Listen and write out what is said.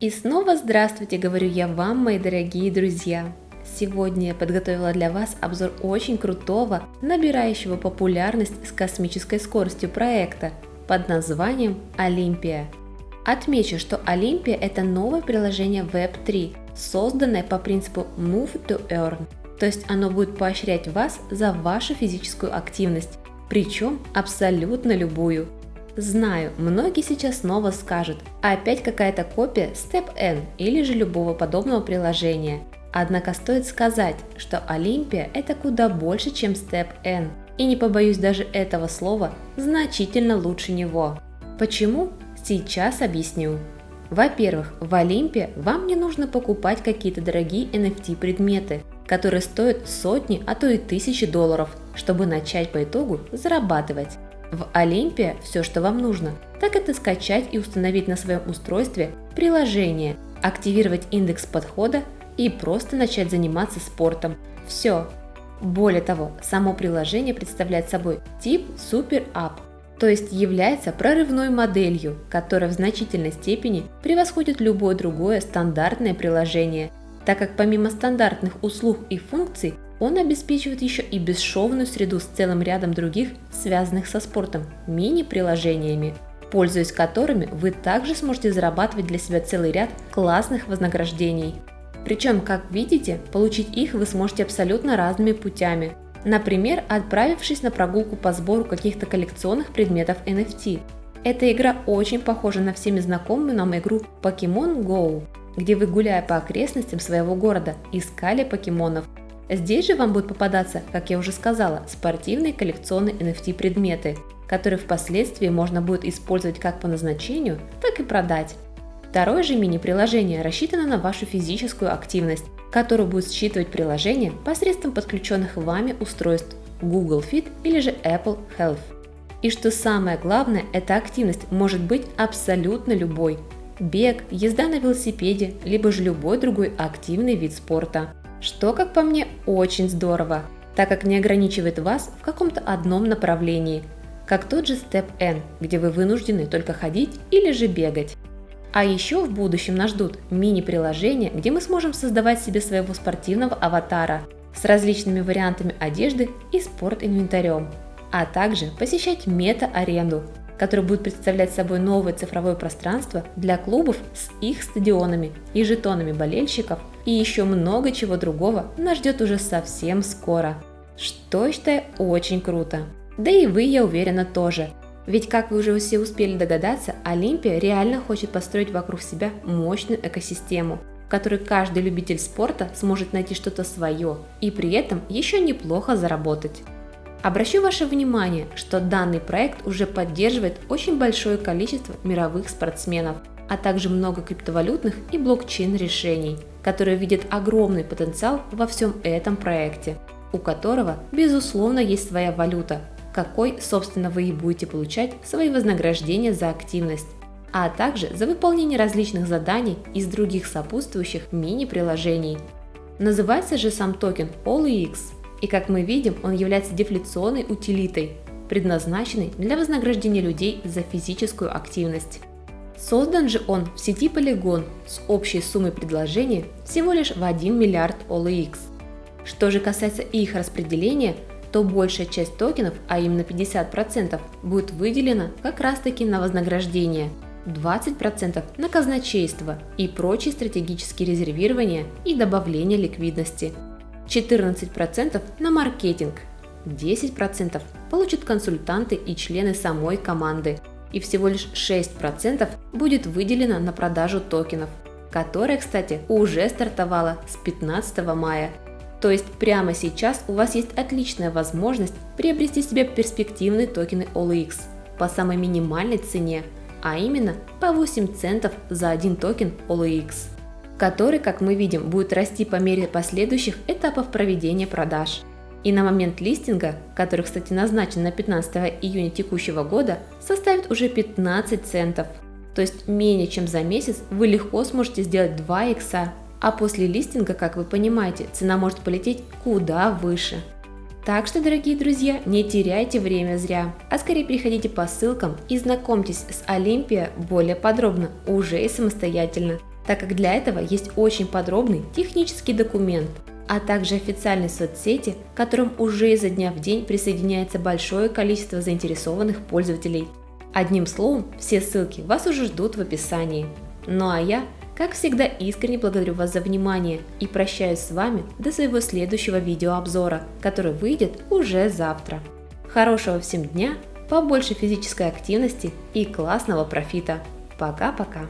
И снова здравствуйте, говорю я вам, мои дорогие друзья! Сегодня я подготовила для вас обзор очень крутого, набирающего популярность с космической скоростью проекта под названием Олимпия. Отмечу, что Олимпия – это новое приложение Web3, созданное по принципу Move to Earn, то есть оно будет поощрять вас за вашу физическую активность, причем абсолютно любую. Знаю, многие сейчас снова скажут, опять какая-то копия StepN или же любого подобного приложения. Однако стоит сказать, что Олимпия – это куда больше, чем StepN, и не побоюсь даже этого слова, значительно лучше него. Почему? Сейчас объясню. Во-первых, в Олимпии вам не нужно покупать какие-то дорогие NFT предметы, которые стоят сотни, а то и тысячи долларов, чтобы начать по итогу зарабатывать. В Олимпии все, что вам нужно, так это скачать и установить на своем устройстве приложение, активировать индекс подхода и просто начать заниматься спортом. Все. Более того, само приложение представляет собой тип Super App, то есть является прорывной моделью, которая в значительной степени превосходит любое другое стандартное приложение, так как помимо стандартных услуг и функций, он обеспечивает еще и бесшовную среду с целым рядом других, связанных со спортом, мини-приложениями, пользуясь которыми вы также сможете зарабатывать для себя целый ряд классных вознаграждений. Причем, как видите, получить их вы сможете абсолютно разными путями. Например, отправившись на прогулку по сбору каких-то коллекционных предметов NFT. Эта игра очень похожа на всеми знакомую нам игру Pokemon Go, где вы, гуляя по окрестностям своего города, искали покемонов. Здесь же вам будут попадаться, как я уже сказала, спортивные коллекционные NFT предметы, которые впоследствии можно будет использовать как по назначению, так и продать. Второе же мини-приложение рассчитано на вашу физическую активность, которую будет считывать приложение посредством подключенных вами устройств Google Fit или же Apple Health. И что самое главное, эта активность может быть абсолютно любой. Бег, езда на велосипеде, либо же любой другой активный вид спорта. Что, как по мне, очень здорово, так как не ограничивает вас в каком-то одном направлении, как тот же StepN, где вы вынуждены только ходить или же бегать. А еще в будущем нас ждут мини-приложения, где мы сможем создавать себе своего спортивного аватара с различными вариантами одежды и спорт-инвентарем, а также посещать мета-аренду, который будет представлять собой новое цифровое пространство для клубов с их стадионами и жетонами болельщиков, и еще много чего другого нас ждет уже совсем скоро, что я считаю очень круто. Да и вы, я уверена, тоже. Ведь, как вы уже все успели догадаться, Олимпия реально хочет построить вокруг себя мощную экосистему, в которой каждый любитель спорта сможет найти что-то свое и при этом еще неплохо заработать. Обращу ваше внимание, что данный проект уже поддерживает очень большое количество мировых спортсменов, а также много криптовалютных и блокчейн-решений, которые видят огромный потенциал во всем этом проекте, у которого, безусловно, есть своя валюта, какой, собственно, вы и будете получать свои вознаграждения за активность, а также за выполнение различных заданий из других сопутствующих мини-приложений. Называется же сам токен OLX. И как мы видим, он является дефляционной утилитой, предназначенной для вознаграждения людей за физическую активность. Создан же он в сети Polygon с общей суммой предложения всего лишь в 1 миллиард OLX. Что же касается их распределения, то большая часть токенов, а именно 50%, будет выделена как раз таки на вознаграждение, 20% на казначейство и прочие стратегические резервирования и добавление ликвидности. 14% на маркетинг, 10% получат консультанты и члены самой команды, и всего лишь 6% будет выделено на продажу токенов, которая, кстати, уже стартовала с 15 мая. То есть прямо сейчас у вас есть отличная возможность приобрести себе перспективные токены OLX по самой минимальной цене, а именно по 8 центов за один токен OLX. Который, как мы видим, будет расти по мере последующих этапов проведения продаж. И на момент листинга, который, кстати, назначен на 15 июня текущего года, составит уже 15 центов. То есть менее чем за месяц вы легко сможете сделать 2 икса, а после листинга, как вы понимаете, цена может полететь куда выше. Так что, дорогие друзья, не теряйте время зря, а скорее переходите по ссылкам и знакомьтесь с Олимпия более подробно, уже и самостоятельно. так как для этого есть очень подробный технический документ, а также официальные соцсети, к которым уже изо дня в день присоединяется большое количество заинтересованных пользователей. Одним словом, все ссылки вас уже ждут в описании. Ну а я, как всегда, искренне благодарю вас за внимание и прощаюсь с вами до своего следующего видеообзора, который выйдет уже завтра. Хорошего всем дня, побольше физической активности и классного профита. Пока-пока!